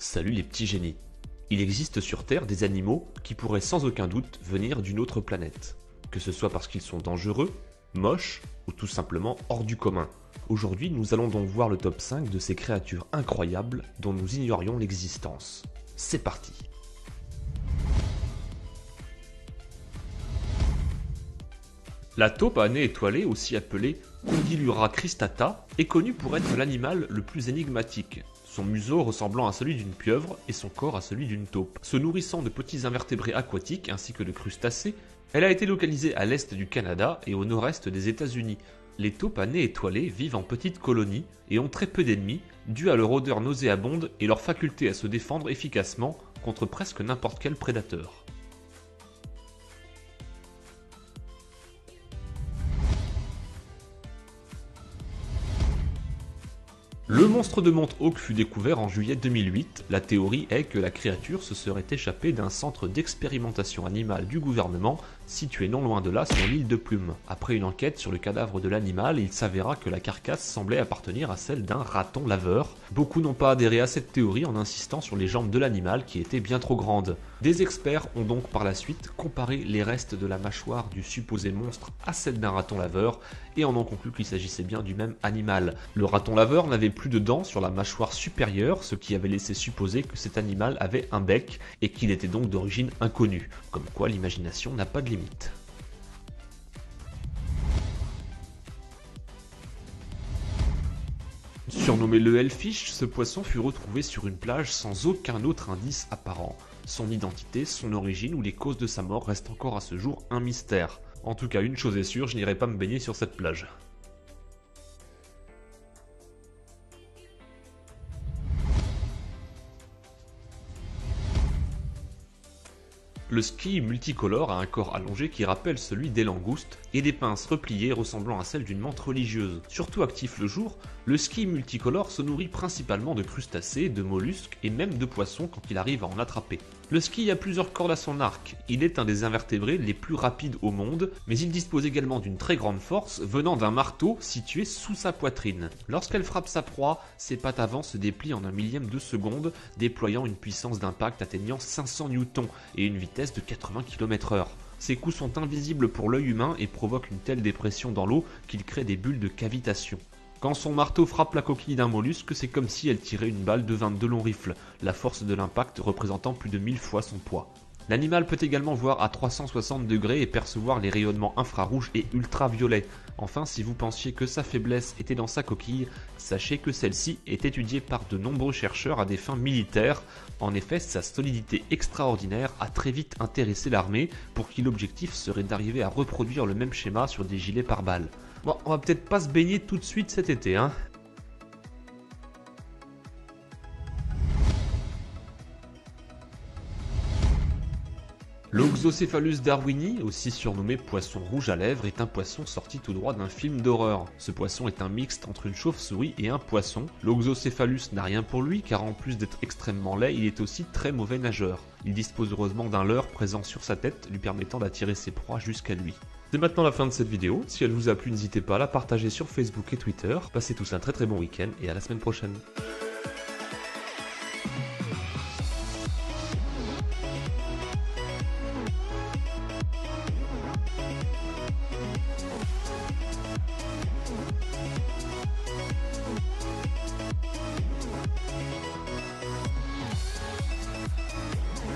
Salut les petits génies. Il existe sur Terre des animaux qui pourraient sans aucun doute venir d'une autre planète. Que ce soit parce qu'ils sont dangereux, moches ou tout simplement hors du commun. Aujourd'hui, nous allons donc voir le top 5 de ces créatures incroyables dont nous ignorions l'existence. C'est parti. La taupe à nez étoilé, aussi appelée Condylura cristata, est connue pour être l'animal le plus énigmatique. Son museau ressemblant à celui d'une pieuvre et son corps à celui d'une taupe. Se nourrissant de petits invertébrés aquatiques ainsi que de crustacés, elle a été localisée à l'est du Canada et au nord-est des États-Unis. Les taupes à nez étoilé vivent en petites colonies et ont très peu d'ennemis, dû à leur odeur nauséabonde et leur faculté à se défendre efficacement contre presque n'importe quel prédateur. Le monstre de Mount Hawk fut découvert en juillet 2008. La théorie est que la créature se serait échappée d'un centre d'expérimentation animale du gouvernement situé non loin de là sur l'île de Plume. Après une enquête sur le cadavre de l'animal, il s'avéra que la carcasse semblait appartenir à celle d'un raton laveur. Beaucoup n'ont pas adhéré à cette théorie en insistant sur les jambes de l'animal qui étaient bien trop grandes. Des experts ont donc par la suite comparé les restes de la mâchoire du supposé monstre à celle d'un raton laveur et en ont conclu qu'il s'agissait bien du même animal. Le raton laveur n'avait plus de dents sur la mâchoire supérieure, ce qui avait laissé supposer que cet animal avait un bec et qu'il était donc d'origine inconnue. Comme quoi l'imagination n'a pas de limite. Surnommé le Hellfish, ce poisson fut retrouvé sur une plage sans aucun autre indice apparent. Son identité, son origine ou les causes de sa mort restent encore à ce jour un mystère. En tout cas, une chose est sûre, je n'irai pas me baigner sur cette plage. Le squille multicolore a un corps allongé qui rappelle celui des langoustes et des pinces repliées ressemblant à celles d'une menthe religieuse. Surtout actif le jour, le squille multicolore se nourrit principalement de crustacés, de mollusques et même de poissons quand il arrive à en attraper. Le squille a plusieurs cordes à son arc, il est un des invertébrés les plus rapides au monde, mais il dispose également d'une très grande force venant d'un marteau situé sous sa poitrine. Lorsqu'elle frappe sa proie, ses pattes avant se déplient en un millième de seconde, déployant une puissance d'impact atteignant 500 newtons et une vitesse de 80 km/h. Ces coups sont invisibles pour l'œil humain et provoquent une telle dépression dans l'eau qu'il crée des bulles de cavitation. Quand son marteau frappe la coquille d'un mollusque, c'est comme si elle tirait une balle de 22 longs rifles, la force de l'impact représentant plus de 1000 fois son poids. L'animal peut également voir à 360 degrés et percevoir les rayonnements infrarouges et ultraviolets. Enfin, si vous pensiez que sa faiblesse était dans sa coquille, sachez que celle-ci est étudiée par de nombreux chercheurs à des fins militaires. En effet, sa solidité extraordinaire a très vite intéressé l'armée, pour qui l'objectif serait d'arriver à reproduire le même schéma sur des gilets pare-balles. Bon, on va peut-être pas se baigner tout de suite cet été, hein. L'Oxocephalus darwini, aussi surnommé poisson rouge à lèvres, est un poisson sorti tout droit d'un film d'horreur. Ce poisson est un mixte entre une chauve-souris et un poisson. L'Oxocephalus n'a rien pour lui car en plus d'être extrêmement laid, il est aussi très mauvais nageur. Il dispose heureusement d'un leurre présent sur sa tête, lui permettant d'attirer ses proies jusqu'à lui. C'est maintenant la fin de cette vidéo. Si elle vous a plu, n'hésitez pas à la partager sur Facebook et Twitter. Passez tous un très bon week-end et à la semaine prochaine.